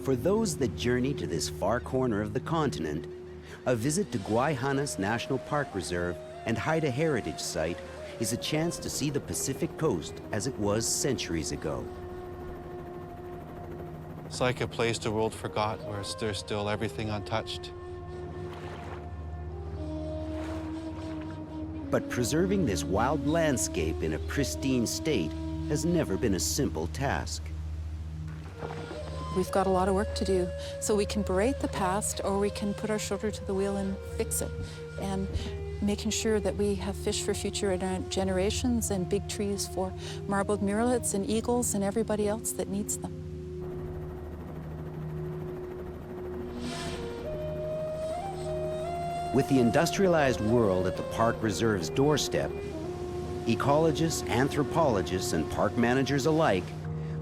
For those that journey to this far corner of the continent, a visit to Gwaii Hanas National Park Reserve and Haida Heritage Site is a chance to see the Pacific coast as it was centuries ago. It's like a place the world forgot, where there's still everything untouched. But preserving this wild landscape in a pristine state has never been a simple task. We've got a lot of work to do, so we can berate the past or we can put our shoulder to the wheel and fix it. And making sure that we have fish for future generations and big trees for marbled murrelets and eagles and everybody else that needs them. With the industrialized world at the park reserve's doorstep, ecologists, anthropologists, and park managers alike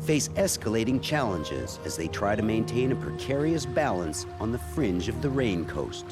face escalating challenges as they try to maintain a precarious balance on the fringe of the rain coast.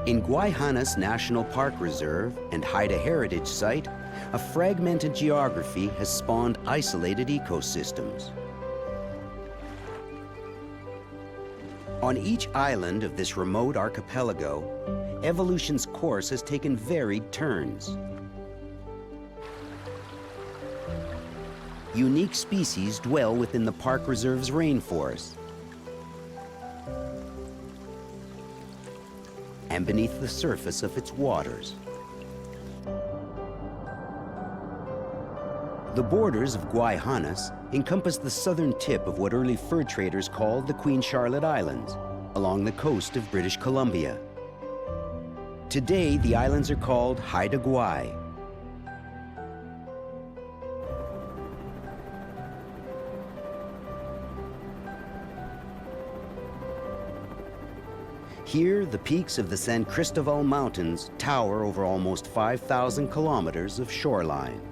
In Gwaii Hanas National Park Reserve and Haida Heritage Site, a fragmented geography has spawned isolated ecosystems. On each island of this remote archipelago, evolution's course has taken varied turns. Unique species dwell within the park reserve's rainforest and beneath the surface of its waters. The borders of Gwaii Hanas encompass the southern tip of what early fur traders called the Queen Charlotte Islands, along the coast of British Columbia. Today, the islands are called Haida Gwaii. Here, the peaks of the San Cristobal Mountains tower over almost 5,000 kilometers of shoreline.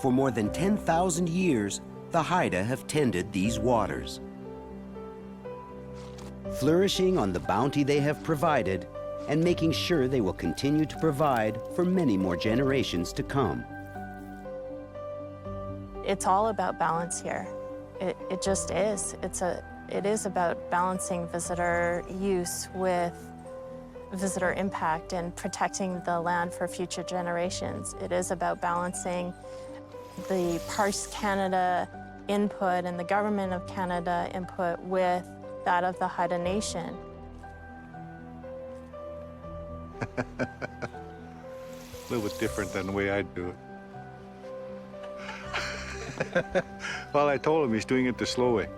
For more than 10,000 years, the Haida have tended these waters, flourishing on the bounty they have provided and making sure they will continue to provide for many more generations to come. It's all about balance here. It just is. It is about balancing visitor use with visitor impact and protecting the land for future generations. It is about balancing the Parks Canada input and the Government of Canada input with that of the Haida Nation. A little bit different than the way I do it. Well, I told him he's doing it the slow way.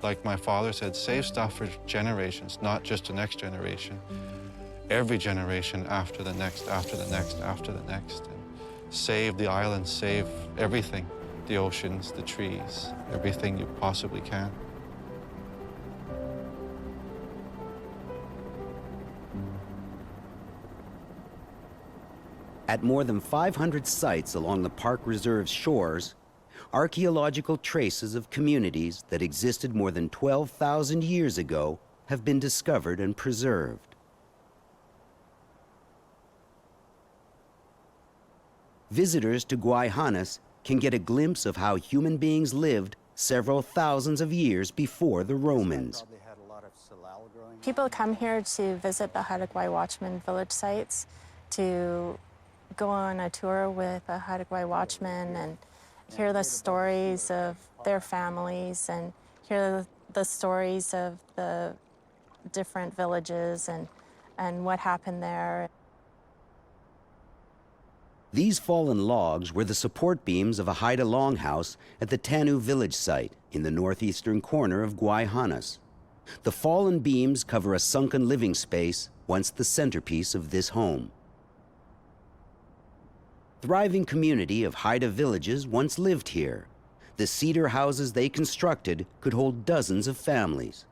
Like my father said, save stuff for generations, not just the next generation. Every generation after the next, after the next, after the next. And save the islands, save everything, the oceans, the trees, everything you possibly can. At more than 500 sites along the park reserve's shores, archaeological traces of communities that existed more than 12,000 years ago have been discovered and preserved. Visitors to Gwaii Hanas can get a glimpse of how human beings lived several thousands of years before the Romans. People come here to visit the Haida Gwaii Watchman village sites, to go on a tour with a Haida Gwaii watchman and hear the stories of their families and hear the stories of the different villages and what happened there. These fallen logs were the support beams of a Haida longhouse at the Tanu village site in the northeastern corner of Gwaii, Hanas. The fallen beams cover a sunken living space, once the centerpiece of this home. Thriving community of Haida villages once lived here. The cedar houses they constructed could hold dozens of families.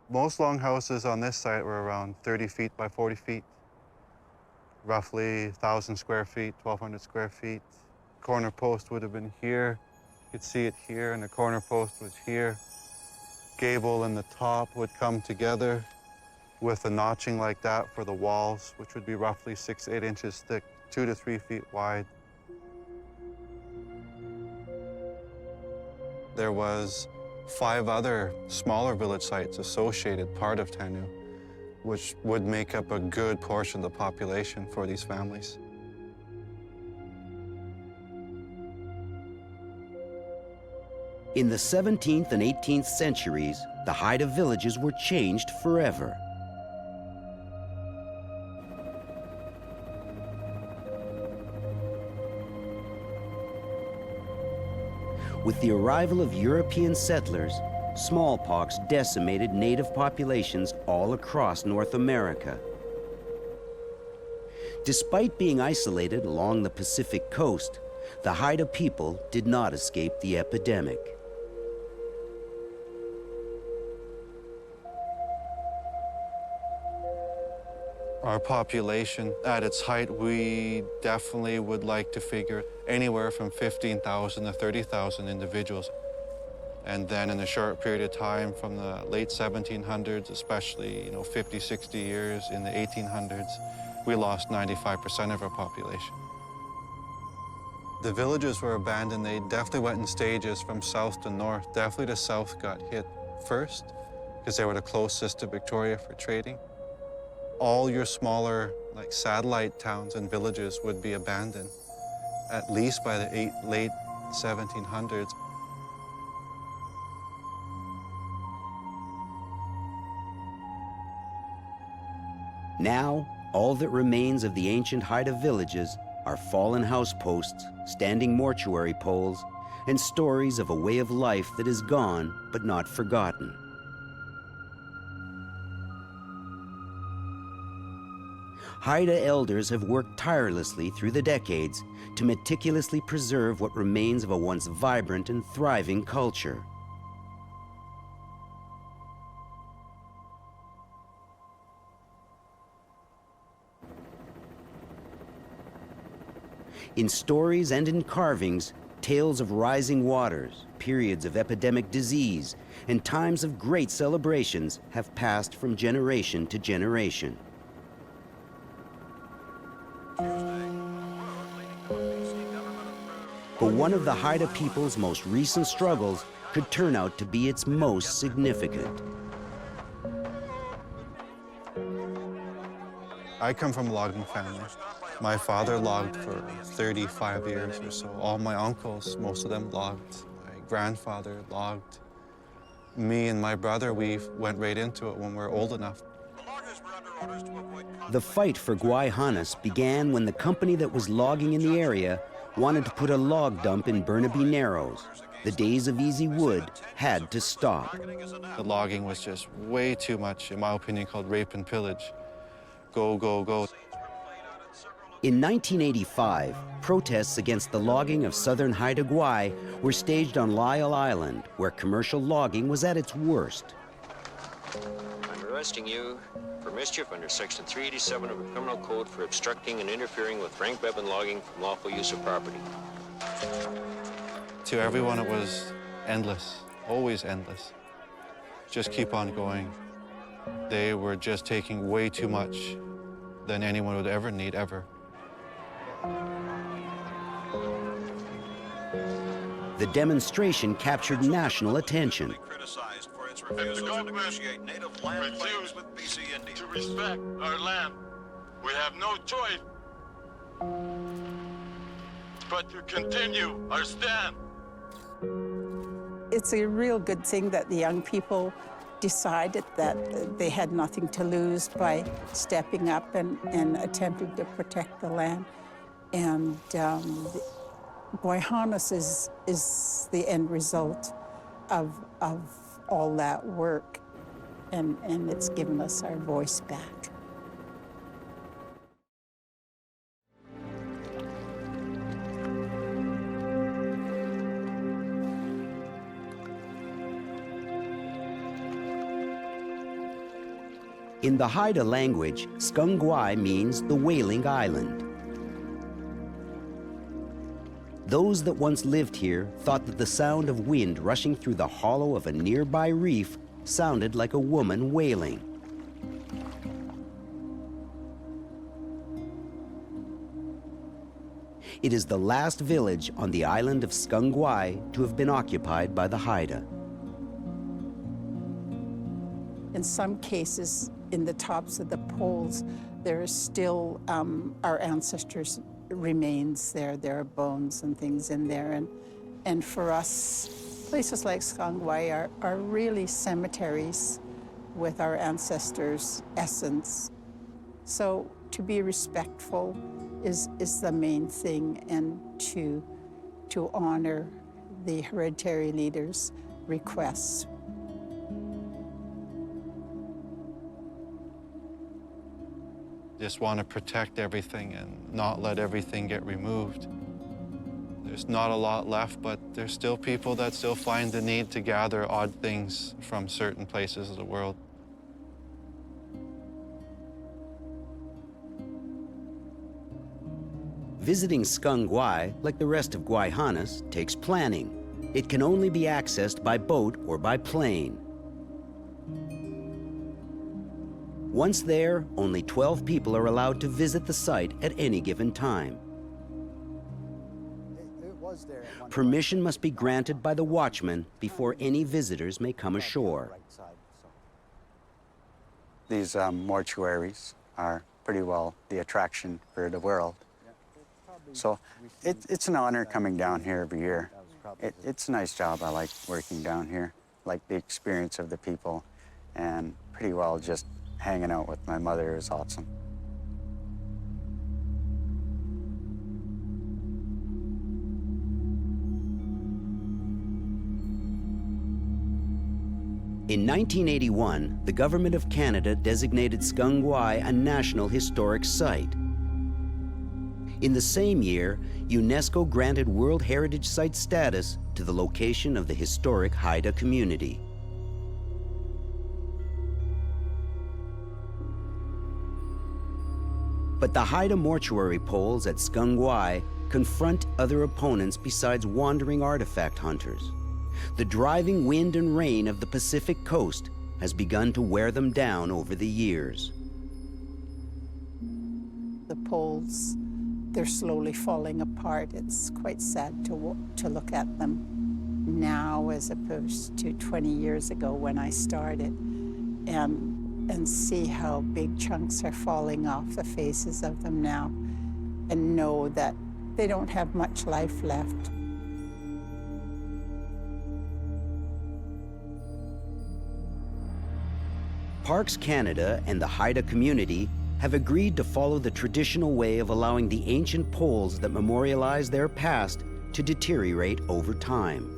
Most longhouses on this site were around 30 feet by 40 feet, roughly 1,000 square feet, 1,200 square feet. Corner post would have been here. You could see it here, and the corner post was here. Gable and the top would come together with a notching like that for the walls, which would be roughly 6 to 8 inches thick, 2 to 3 feet wide. There was 5 other smaller village sites associated, part of Tanu, which would make up a good portion of the population for these families. In the 17th and 18th centuries, the Haida villages were changed forever. With the arrival of European settlers, smallpox decimated native populations all across North America. Despite being isolated along the Pacific coast, the Haida people did not escape the epidemic. Our population, at its height, we definitely would like to figure anywhere from 15,000 to 30,000 individuals. And then in a short period of time, from the late 1700s, especially 50, 60 years in the 1800s, we lost 95% of our population. The villages were abandoned. They definitely went in stages from south to north. Definitely the south got hit first because they were the closest to Victoria for trading. All your smaller, like satellite towns and villages would be abandoned, at least by the late 1700s. Now, all that remains of the ancient Haida villages are fallen house posts, standing mortuary poles, and stories of a way of life that is gone but not forgotten. Haida elders have worked tirelessly through the decades to meticulously preserve what remains of a once vibrant and thriving culture. In stories and in carvings, tales of rising waters, periods of epidemic disease, and times of great celebrations have passed from generation to generation. But one of the Haida people's most recent struggles could turn out to be its most significant. I come from a logging family. My father logged for 35 years or so. All my uncles, most of them logged. My grandfather logged. Me and my brother, we went right into it when we were old enough. The fight for Gwaii Hanas began when the company that was logging in the area wanted to put a log dump in Burnaby Narrows. The days of easy wood had to stop. The logging was just way too much, in my opinion, called rape and pillage. Go, go, go. In 1985, protests against the logging of southern Haida Gwaii were staged on Lyell Island, where commercial logging was at its worst. I'm arresting you for mischief under Section 387 of the Criminal Code for obstructing and interfering with rank weapon logging from lawful use of property. To everyone, it was endless, always endless. Just keep on going. They were just taking way too much than anyone would ever need, ever. The demonstration captured national attention. If the government refused to respect our land, we have no choice but to continue our stand. It's a real good thing that the young people decided that they had nothing to lose by stepping up and attempting to protect the land. And Gwaii Hanas is the end result of all that work, and it's given us our voice back. In the Haida language, Gwaii means the Wailing Island. Those that once lived here thought that the sound of wind rushing through the hollow of a nearby reef sounded like a woman wailing. It is the last village on the island of Gwaii to have been occupied by the Haida. In some cases, in the tops of the poles, there is still our ancestors' remains there. There are bones and things in there. And for us, places like Gwaii are really cemeteries with our ancestors' essence. So to be respectful is the main thing, and to honor the hereditary leaders' requests. Just want to protect everything and not let everything get removed. There's not a lot left, but there's still people that still find the need to gather odd things from certain places of the world. Visiting Gwaii, like the rest of Gwaii Hanas, takes planning. It can only be accessed by boat or by plane. Once there, only 12 people are allowed to visit the site at any given time. Permission must be granted by the watchman before any visitors may come ashore. These mortuaries are pretty well the attraction for the world. So it's an honor coming down here every year. It's a nice job. I like working down here, like the experience of the people, and pretty well just hanging out with my mother is awesome. In 1981, the Government of Canada designated Gwaii a National Historic Site. In the same year, UNESCO granted World Heritage Site status to the location of the historic Haida community. But the Haida mortuary poles at Gwaii confront other opponents besides wandering artifact hunters. The driving wind and rain of the Pacific coast has begun to wear them down over the years. The poles, they're slowly falling apart. It's quite sad to look at them now as opposed to 20 years ago when I started, and see how big chunks are falling off the faces of them now, and know that they don't have much life left. Parks Canada and the Haida community have agreed to follow the traditional way of allowing the ancient poles that memorialize their past to deteriorate over time.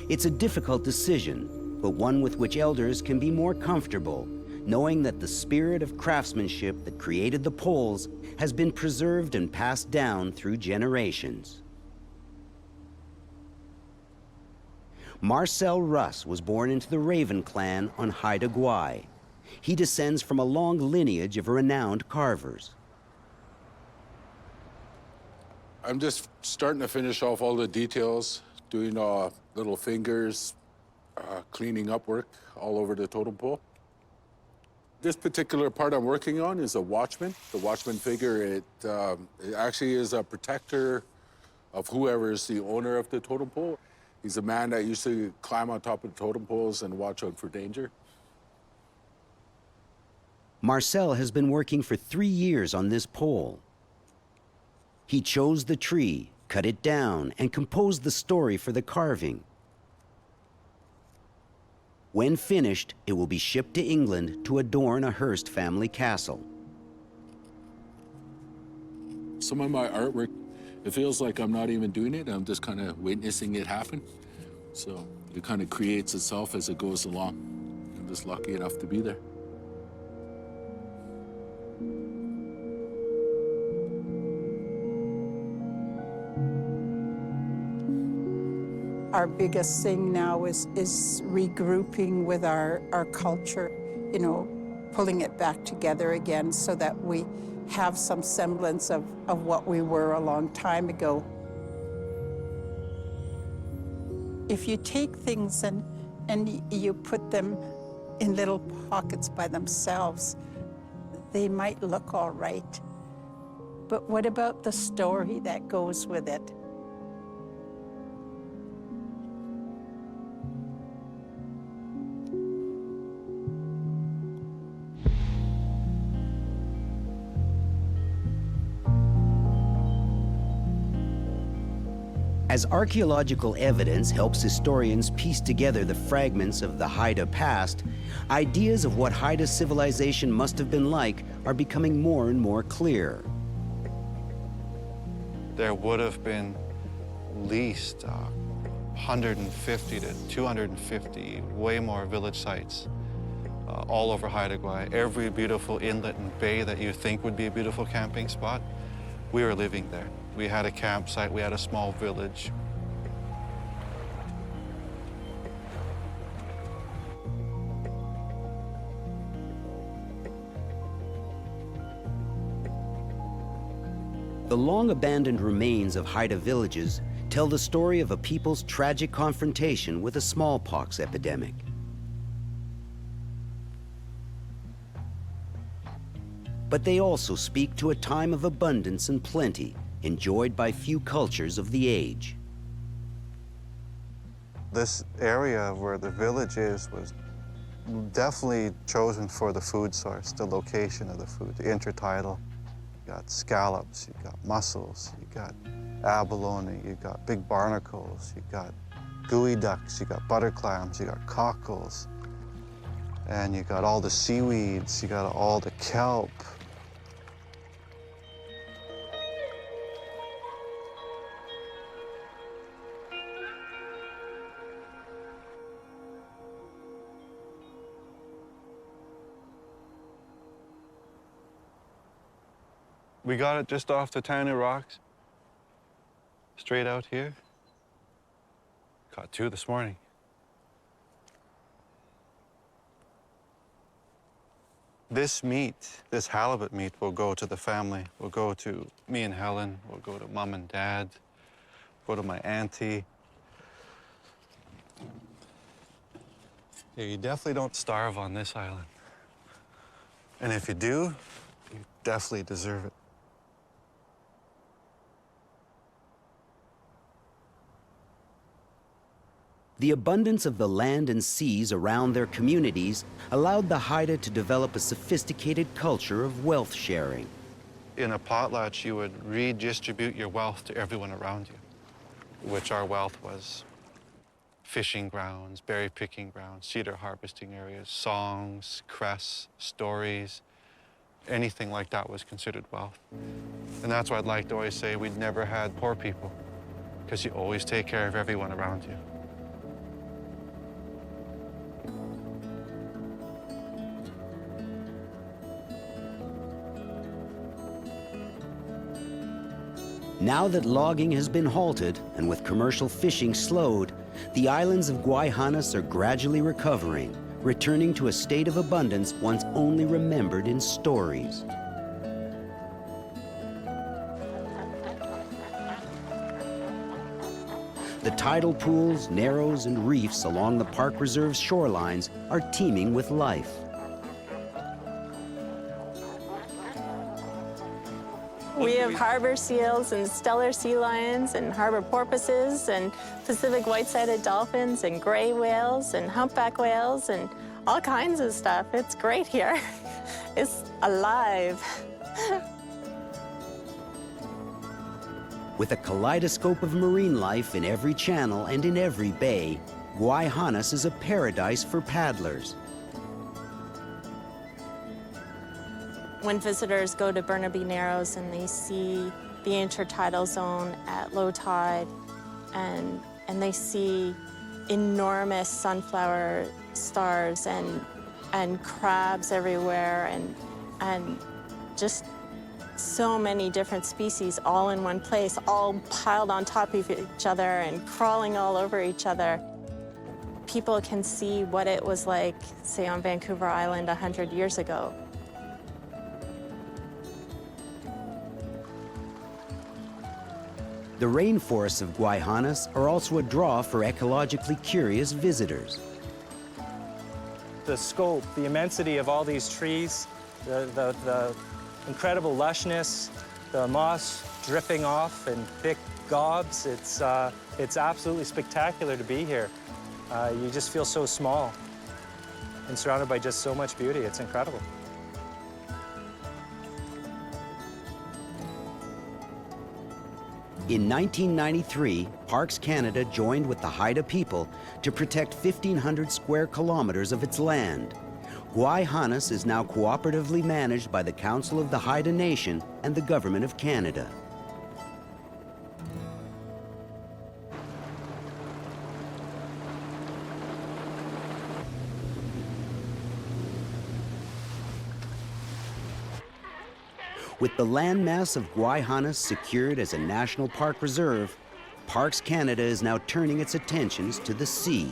It's a difficult decision, but one with which elders can be more comfortable, knowing that the spirit of craftsmanship that created the poles has been preserved and passed down through generations. Marcel Russ was born into the Raven clan on Haida Gwaii. He descends from a long lineage of renowned carvers. I'm just starting to finish off all the details, doing little fingers, cleaning up work all over the totem pole. This particular part I'm working on is a watchman. The watchman figure, it actually is a protector of whoever is the owner of the totem pole. He's a man that used to climb on top of the totem poles and watch out for danger. Marcel has been working for 3 years on this pole. He chose the tree, cut it down, and composed the story for the carving. When finished, it will be shipped to England to adorn a Hearst family castle. Some of my artwork, it feels like I'm not even doing it. I'm just kind of witnessing it happen. So it kind of creates itself as it goes along. I'm just lucky enough to be there. Our biggest thing now is regrouping with our culture, you know, pulling it back together again so that we have some semblance of what we were a long time ago. If you take things and you put them in little pockets by themselves, they might look all right. But what about the story that goes with it? As archaeological evidence helps historians piece together the fragments of the Haida past, ideas of what Haida civilization must have been like are becoming more and more clear. There would have been at least 150 to 250, way more village sites all over Haida Gwaii. Every beautiful inlet and bay that you think would be a beautiful camping spot, we were living there. We had a campsite, we had a small village. The long-abandoned remains of Haida villages tell the story of a people's tragic confrontation with a smallpox epidemic. But they also speak to a time of abundance and plenty, enjoyed by few cultures of the age. This area where the village is was definitely chosen for the food source, the location of the food, the intertidal. You got scallops, you got mussels, you got abalone, you got big barnacles, you got gooey ducks, you got butter clams, you got cockles, and you got all the seaweeds, you got all the kelp. We got it just off the Tiny Rocks, straight out here. Caught 2 this morning. This meat, this halibut meat, will go to the family. Will go to me and Helen, will go to Mom and Dad, go to my auntie. Yeah, you definitely don't starve on this island. And if you do, you definitely deserve it. The abundance of the land and seas around their communities allowed the Haida to develop a sophisticated culture of wealth sharing. In a potlatch, you would redistribute your wealth to everyone around you, which our wealth was fishing grounds, berry picking grounds, cedar harvesting areas, songs, crests, stories. Anything like that was considered wealth. And that's why I'd like to always say we'd never had poor people, because you always take care of everyone around you. Now that logging has been halted and with commercial fishing slowed, the islands of Gwaii Hanas are gradually recovering, returning to a state of abundance once only remembered in stories. The tidal pools, narrows, and reefs along the park reserve's shorelines are teeming with life. We have harbor seals and stellar sea lions and harbor porpoises and Pacific white-sided dolphins and gray whales and humpback whales and all kinds of stuff. It's great here. It's alive. With a kaleidoscope of marine life in every channel and in every bay, Gwaii Hanas is a paradise for paddlers. When visitors go to Burnaby Narrows and they see the intertidal zone at low tide and they see enormous sunflower stars and crabs everywhere and just so many different species all in one place, all piled on top of each other and crawling all over each other. People can see what it was like, say, on Vancouver Island 100 years ago. The rainforests of Gwaii Hanas are also a draw for ecologically curious visitors. The scope, the immensity of all these trees, the incredible lushness, the moss dripping off in thick gobs, it's absolutely spectacular to be here. You just feel so small and surrounded by just so much beauty. It's incredible. In 1993, Parks Canada joined with the Haida people to protect 1,500 square kilometers of its land. Gwaii Hanas is now cooperatively managed by the Council of the Haida Nation and the Government of Canada. With the landmass of Gwaii Hanas secured as a National Park Reserve, Parks Canada is now turning its attentions to the sea.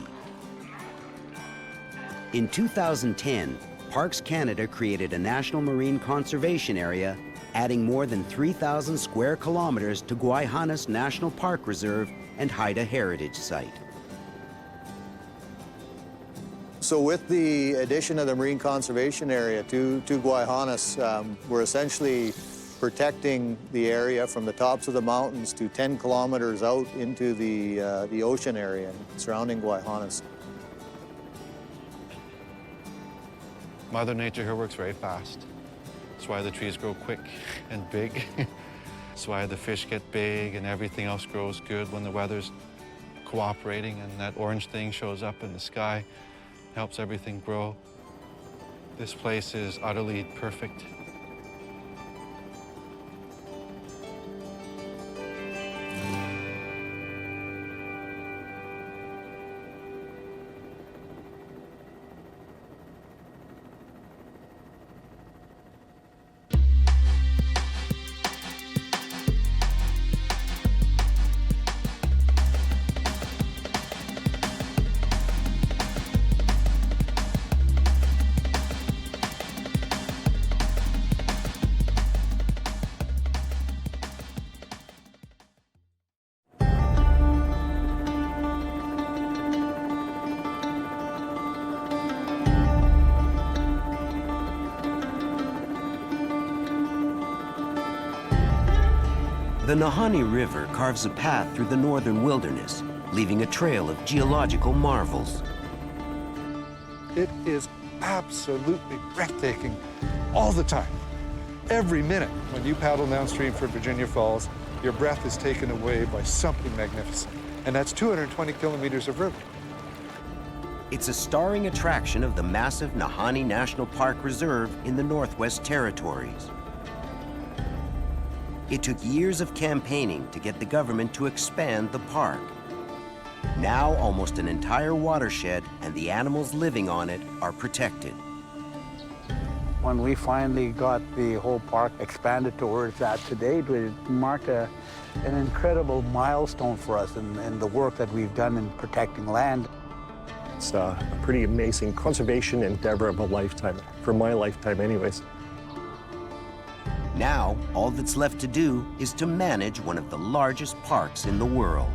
In 2010, Parks Canada created a National Marine Conservation Area, adding more than 3,000 square kilometers to Gwaii Hanas National Park Reserve and Haida Heritage Site. So with the addition of the Marine Conservation Area to Gwaii Hanas, we're essentially protecting the area from the tops of the mountains to 10 kilometers out into the ocean area surrounding Gwaii Hanas. Mother Nature here works very fast. That's why the trees grow quick and big. That's why the fish get big and everything else grows good when the weather's cooperating and that orange thing shows up in the sky. Helps everything grow. This place is utterly perfect. The Nahanni River carves a path through the northern wilderness, leaving a trail of geological marvels. It is absolutely breathtaking all the time. Every minute when you paddle downstream for Virginia Falls, your breath is taken away by something magnificent. And that's 220 kilometers of river. It's a starring attraction of the massive Nahanni National Park Reserve in the Northwest Territories. It took years of campaigning to get the government to expand the park. Now, almost an entire watershed and the animals living on it are protected. When we finally got the whole park expanded to where it's at today, it marked an incredible milestone for us in the work that we've done in protecting land. It's a pretty amazing conservation endeavor of a lifetime, for my lifetime anyways. Now, all that's left to do is to manage one of the largest parks in the world.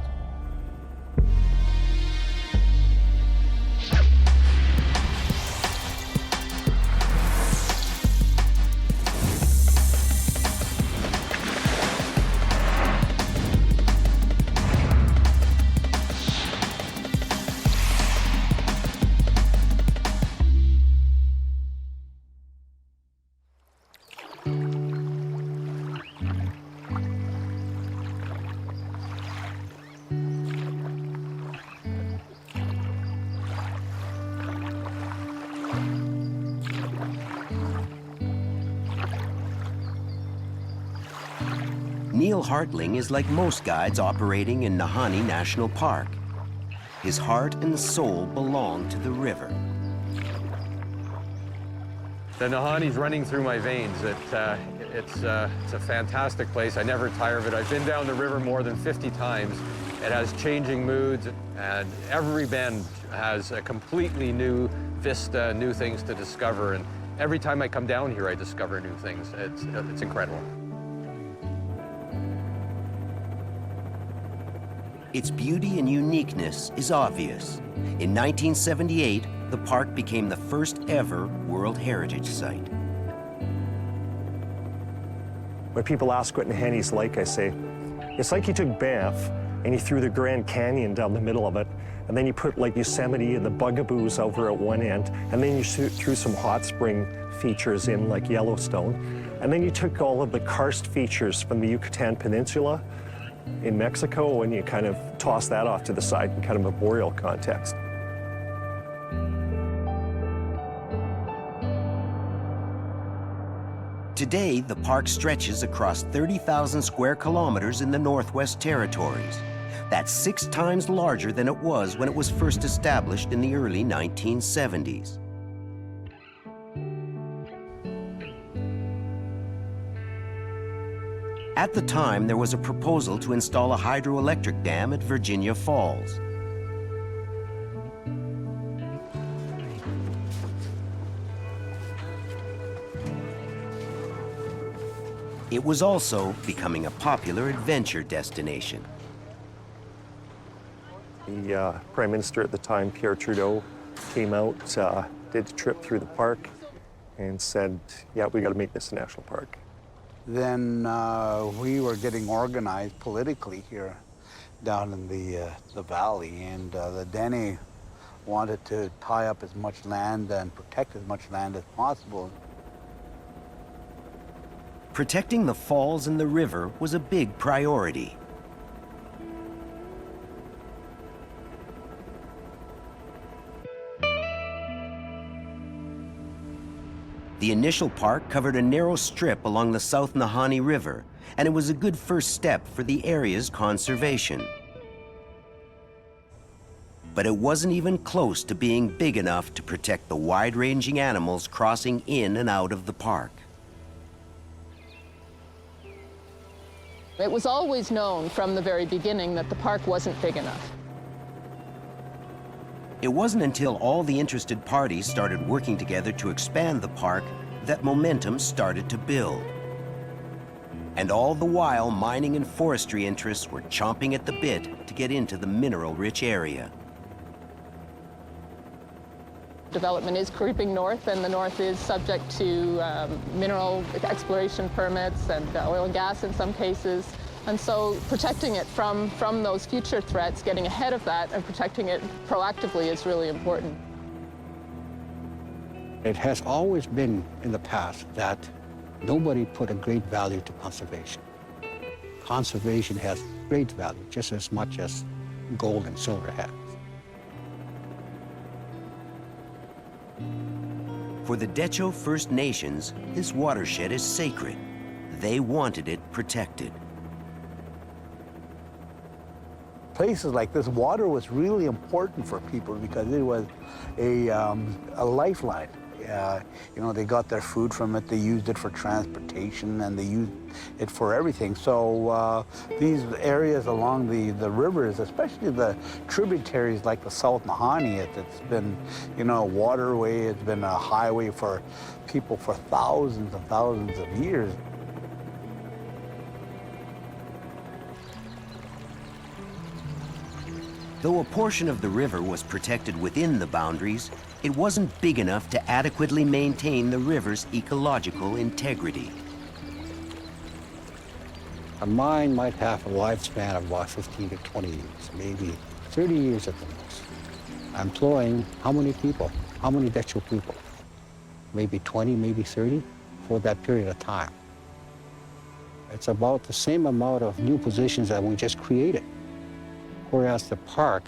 Neil Hartling is like most guides operating in Nahanni National Park. His heart and soul belong to the river. The Nahanni's running through my veins. It's a fantastic place. I never tire of it. I've been down the river more than 50 times. It has changing moods, and every bend has a completely new vista, new things to discover. And every time I come down here, I discover new things. It's incredible. Its beauty and uniqueness is obvious. In 1978, the park became the first ever World Heritage Site. When people ask what Nahanni's like, I say, it's like you took Banff and you threw the Grand Canyon down the middle of it, and then you put like Yosemite and the Bugaboos over at one end, and then you threw some hot spring features in like Yellowstone, and then you took all of the karst features from the Yucatan Peninsula in Mexico, and you kind of toss that off to the side in kind of a boreal context. Today, the park stretches across 30,000 square kilometers in the Northwest Territories. That's 6 times larger than it was when it was first established in the early 1970s. At the time, there was a proposal to install a hydroelectric dam at Virginia Falls. It was also becoming a popular adventure destination. The Prime Minister at the time, Pierre Trudeau, came out, did a trip through the park, and said, yeah, we got to make this a national park. Then we were getting organized politically here down in the valley, and the Dene wanted to tie up as much land and protect as much land as possible. Protecting the falls and the river was a big priority. The initial park covered a narrow strip along the South Nahanni River, and it was a good first step for the area's conservation. But it wasn't even close to being big enough to protect the wide-ranging animals crossing in and out of the park. It was always known from the very beginning that the park wasn't big enough. It wasn't until all the interested parties started working together to expand the park that momentum started to build. And all the while, mining and forestry interests were chomping at the bit to get into the mineral-rich area. Development is creeping north, and the north is subject to mineral exploration permits and oil and gas in some cases. And so protecting it from those future threats, getting ahead of that and protecting it proactively is really important. It has always been in the past that nobody put a great value to conservation. Conservation has great value, just as much as gold and silver has. For the Decho First Nations, this watershed is sacred. They wanted it protected. Places like this, water was really important for people because it was a lifeline. You know, they got their food from it, they used it for transportation, and they used it for everything. So these areas along the rivers, especially the tributaries like the South Nahanni, it's been, you know, a waterway, it's been a highway for people for thousands and thousands of years. Though a portion of the river was protected within the boundaries, it wasn't big enough to adequately maintain the river's ecological integrity. A mine might have a lifespan of about 15 to 20 years, maybe 30 years at the most. Employing how many people? How many Decho people? Maybe 20, maybe 30 for that period of time. It's about the same amount of new positions that we just created. Whereas the park,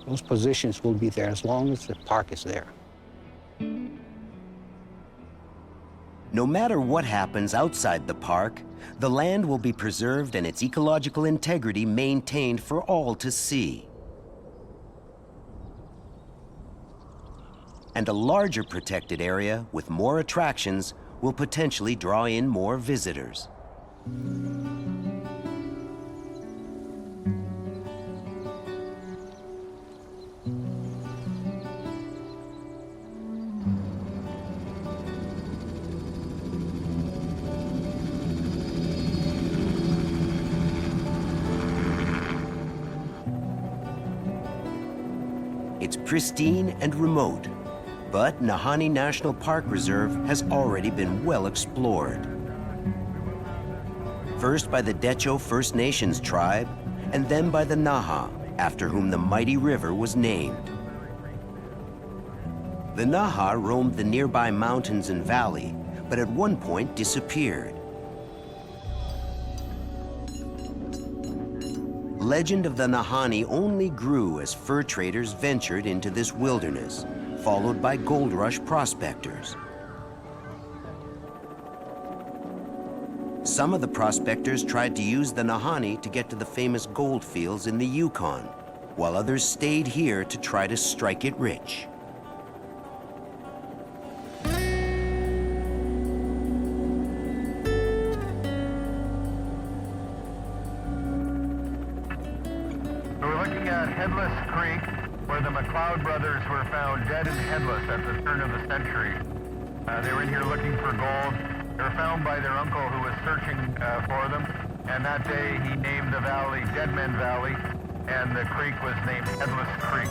those positions will be there as long as the park is there. No matter what happens outside the park, the land will be preserved and its ecological integrity maintained for all to see. And a larger protected area with more attractions will potentially draw in more visitors. It's pristine and remote, but Nahanni National Park Reserve has already been well explored. First by the Decho First Nations tribe, and then by the Naha, after whom the mighty river was named. The Naha roamed the nearby mountains and valley, but at one point disappeared. Legend of the Nahanni only grew as fur traders ventured into this wilderness, followed by gold rush prospectors. Some of the prospectors tried to use the Nahanni to get to the famous gold fields in the Yukon, while others stayed here to try to strike it rich. Where the McLeod brothers were found dead and headless at the turn of the century. They were in here looking for gold. They were found by their uncle who was searching for them, and that day he named the valley Dead Men Valley, and the creek was named Headless Creek.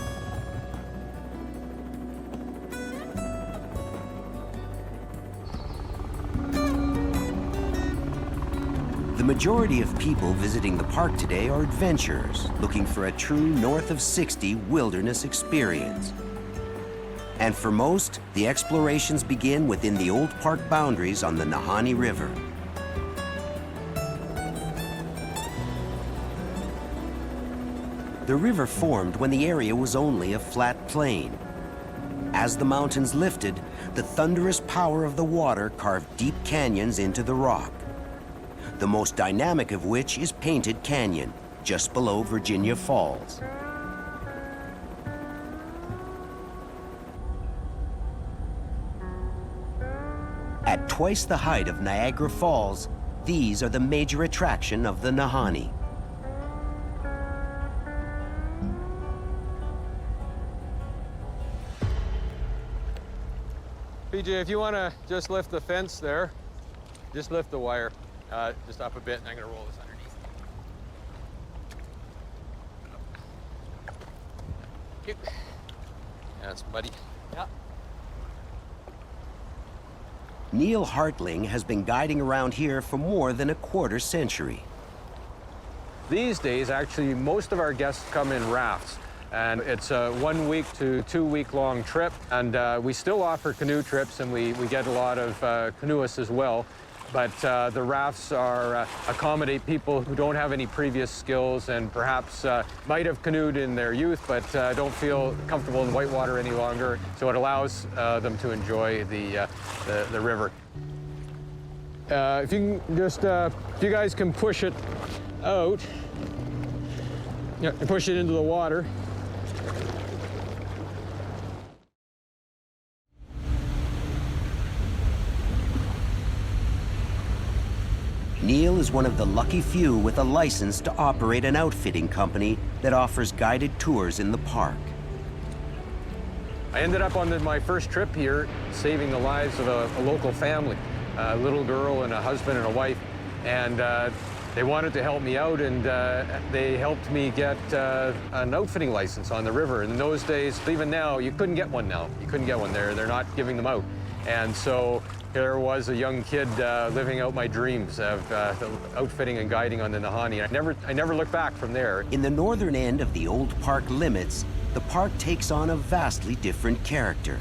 The majority of people visiting the park today are adventurers looking for a true north of 60 wilderness experience. And for most, the explorations begin within the old park boundaries on the Nahanni River. The river formed when the area was only a flat plain. As the mountains lifted, the thunderous power of the water carved deep canyons into the rock, the most dynamic of which is Painted Canyon, just below Virginia Falls. At twice the height of Niagara Falls, these are the major attraction of the Nahanni. PJ, if you want to just lift the fence there, just lift the wire. Just up a bit, and I'm going to roll this underneath. Yep. Yeah, it's muddy. Yeah. Neil Hartling has been guiding around here for more than a quarter century. These days, actually, most of our guests come in rafts. And it's a 1 week to 2 week long trip. And we still offer canoe trips, and we get a lot of canoeists as well. But the rafts accommodate people who don't have any previous skills and perhaps might have canoed in their youth but don't feel comfortable in whitewater any longer. So it allows them to enjoy the river. If you can just, if you guys can push it out, yeah, push it into the water. Neil is one of the lucky few with a license to operate an outfitting company that offers guided tours in the park. I ended up on my first trip here saving the lives of a local family, a little girl and a husband and a wife, and they wanted to help me out, and they helped me get an outfitting license on the river. In those days, even now, you couldn't get one now. You couldn't get one there. They're not giving them out. And so there was a young kid living out my dreams of outfitting and guiding on the Nahanni. I never looked back from there. In the northern end of the old park limits, the park takes on a vastly different character.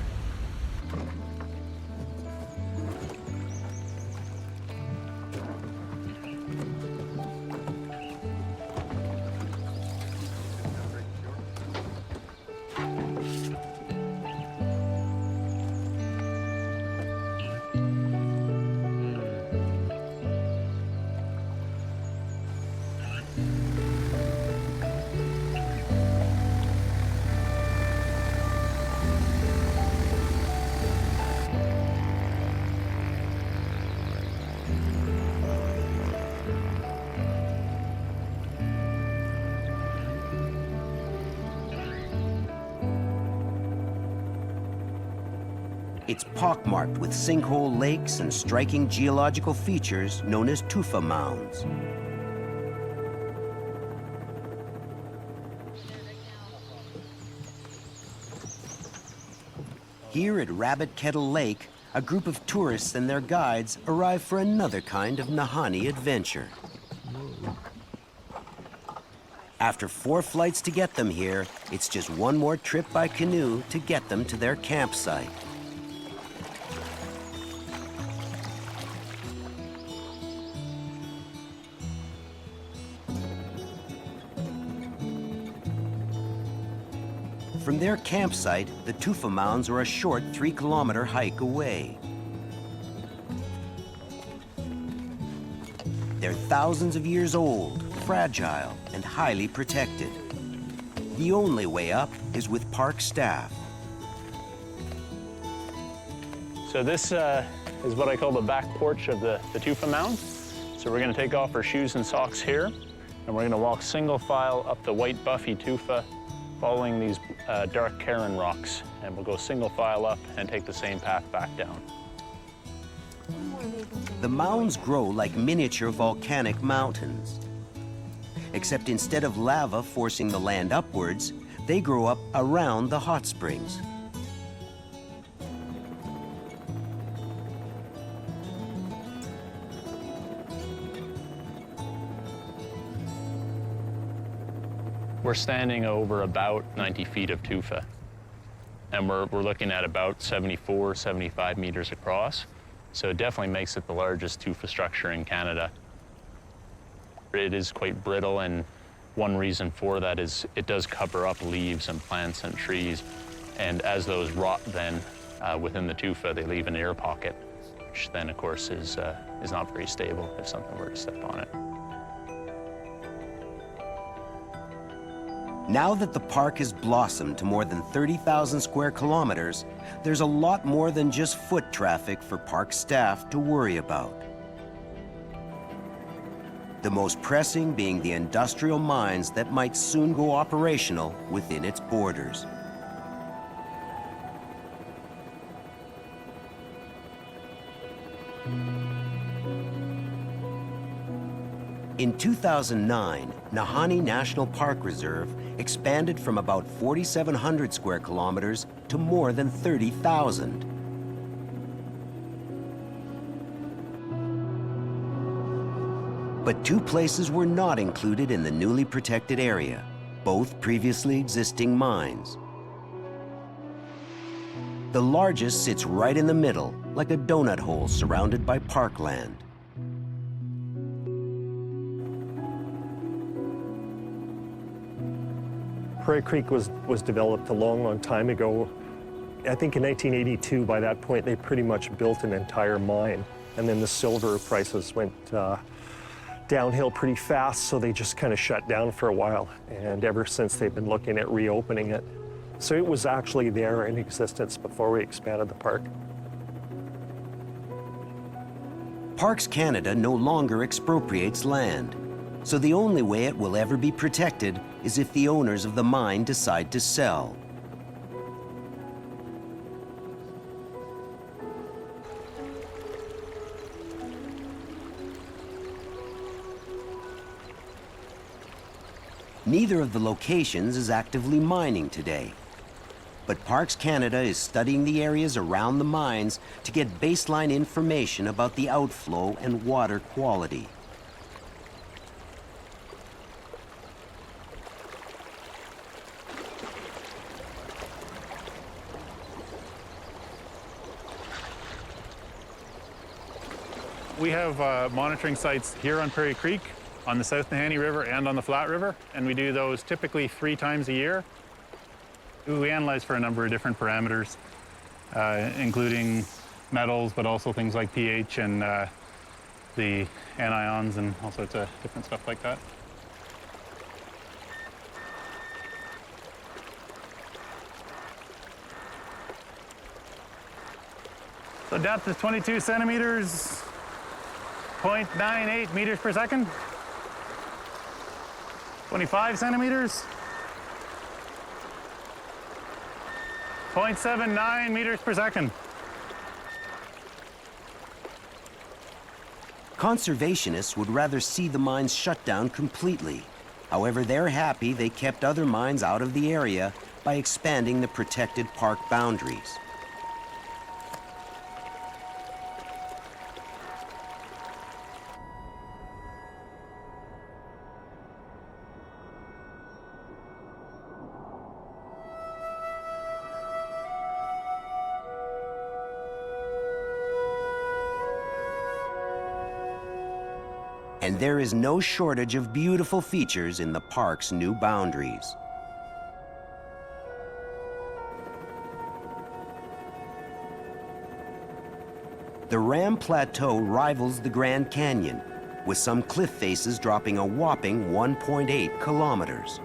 It's pockmarked with sinkhole lakes and striking geological features known as tufa mounds. Here at Rabbit Kettle Lake, a group of tourists and their guides arrive for another kind of Nahanni adventure. After 4 flights to get them here, it's just one more trip by canoe to get them to their campsite. From their campsite, the tufa mounds are a short 3-kilometer hike away. They're thousands of years old, fragile, and highly protected. The only way up is with park staff. So this is what I call the back porch of the tufa mound. So we're going to take off our shoes and socks here, and we're going to walk single file up the white buffy tufa, following these dark cairn rocks, and we'll go single file up and take the same path back down. The mounds grow like miniature volcanic mountains. Except instead of lava forcing the land upwards, they grow up around the hot springs. We're standing over about 90 feet of tufa, and we're looking at about 74, 75 meters across. So it definitely makes it the largest tufa structure in Canada. It is quite brittle, and one reason for that is it does cover up leaves and plants and trees. And as those rot then within the tufa, they leave an air pocket, which then of course is not very stable if something were to step on it. Now that the park has blossomed to more than 30,000 square kilometers, there's a lot more than just foot traffic for park staff to worry about. The most pressing being the industrial mines that might soon go operational within its borders. In 2009, Nahanni National Park Reserve expanded from about 4,700 square kilometers to more than 30,000. But 2 places were not included in the newly protected area, both previously existing mines. The largest sits right in the middle, like a donut hole surrounded by parkland. Prairie Creek was developed a long time ago. I think in 1982, by that point, they pretty much built an entire mine. And then the silver prices went downhill pretty fast, so they just kind of shut down for a while. And ever since, they've been looking at reopening it. So it was actually there in existence before we expanded the park. Parks Canada no longer expropriates land, so the only way it will ever be protected is if the owners of the mine decide to sell. Neither of the locations is actively mining today, but Parks Canada is studying the areas around the mines to get baseline information about the outflow and water quality. We have monitoring sites here on Prairie Creek, on the South Nahanni River, and on the Flat River, and we do those typically 3 times a year. We analyze for a number of different parameters, including metals, but also things like pH and the anions and all sorts of different stuff like that. So depth is 22 centimeters, 0.98 meters per second. 25 centimeters, 0.79 meters per second. Conservationists would rather see the mines shut down completely. However, they're happy they kept other mines out of the area by expanding the protected park boundaries. And there is no shortage of beautiful features in the park's new boundaries. The Ram Plateau rivals the Grand Canyon, with some cliff faces dropping a whopping 1.8 kilometers.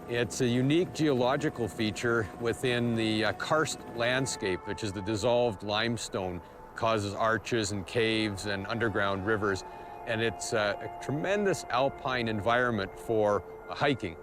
It's a unique geological feature within the karst landscape, which is the dissolved limestone. Causes arches and caves and underground rivers, and it's a tremendous alpine environment for hiking.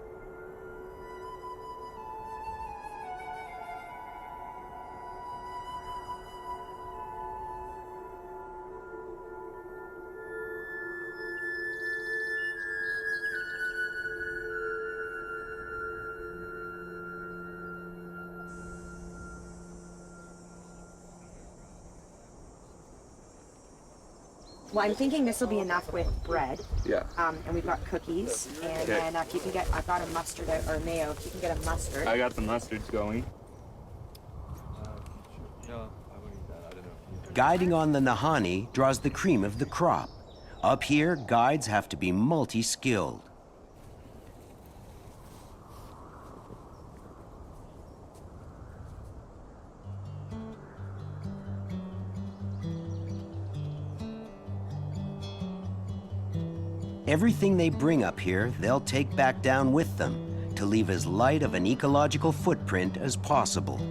Well, I'm thinking this will be enough with bread. Yeah. And we've got cookies, and Okay. then if you can get, I've got a mustard or mayo. If you can get a mustard. I got the mustards going. Guiding on the Nahanni draws the cream of the crop. Up here, guides have to be multi-skilled. Everything they bring up here, they'll take back down with them to leave as light of an ecological footprint as possible.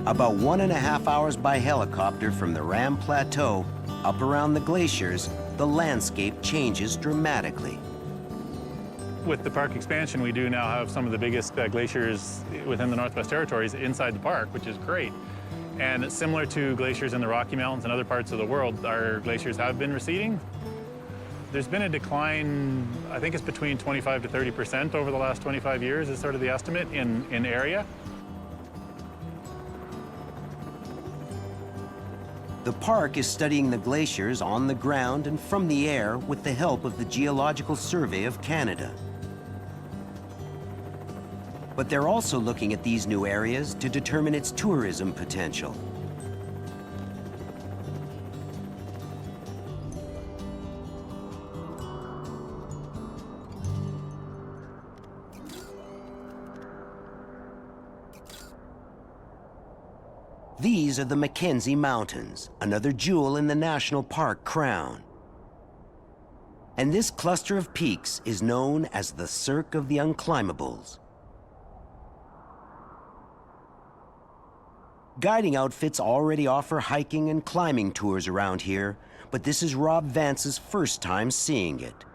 About 1.5 hours by helicopter from the Ram Plateau, up around the glaciers, the landscape changes dramatically. With the park expansion, we do now have some of the biggest glaciers within the Northwest Territories inside the park, which is great. And similar to glaciers in the Rocky Mountains and other parts of the world, our glaciers have been receding. There's been a decline, I think it's between 25 to 30% over the last 25 years is sort of the estimate in area. The park is studying the glaciers on the ground and from the air with the help of the Geological Survey of Canada. But they're also looking at these new areas to determine its tourism potential. These are the Mackenzie Mountains, another jewel in the national park crown. And this cluster of peaks is known as the Cirque of the Unclimbables. Guiding outfits already offer hiking and climbing tours around here, but this is Rob Vance's first time seeing it.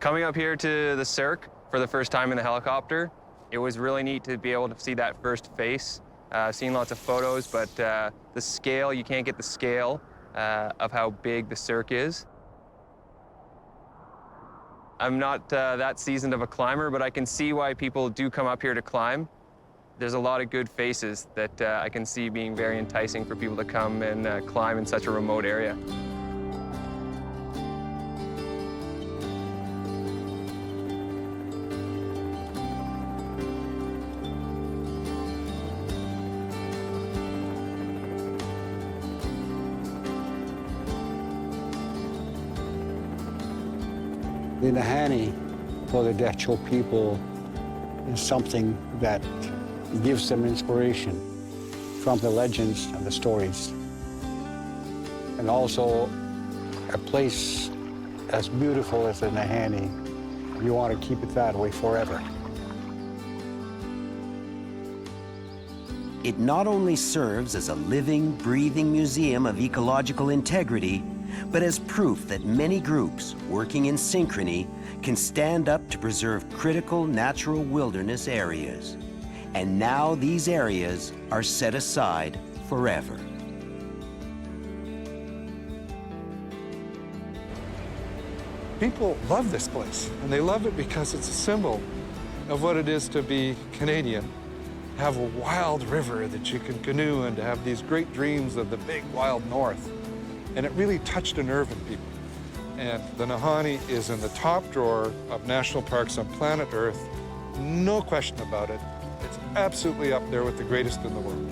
Coming up here to the Cirque for the first time in the helicopter, it was really neat to be able to see that first face. Seen lots of photos, but the scale, you can't get the scale of how big the Cirque is. I'm not that seasoned of a climber, but I can see why people do come up here to climb. There's a lot of good faces that I can see being very enticing for people to come and climb in such a remote area. The Nahanni, for the Dehcho people, is something that gives them inspiration from the legends and the stories. And also a place as beautiful as the Nahanni, you want to keep it that way forever. It not only serves as a living, breathing museum of ecological integrity, but as proof that many groups working in synchrony can stand up to preserve critical natural wilderness areas. And now these areas are set aside forever. People love this place, and they love it because it's a symbol of what it is to be Canadian. Have a wild river that you can canoe and to have these great dreams of the big wild north. And it really touched a nerve in people. And the Nahanni is in the top drawer of national parks on planet Earth. No question about it. It's absolutely up there with the greatest in the world.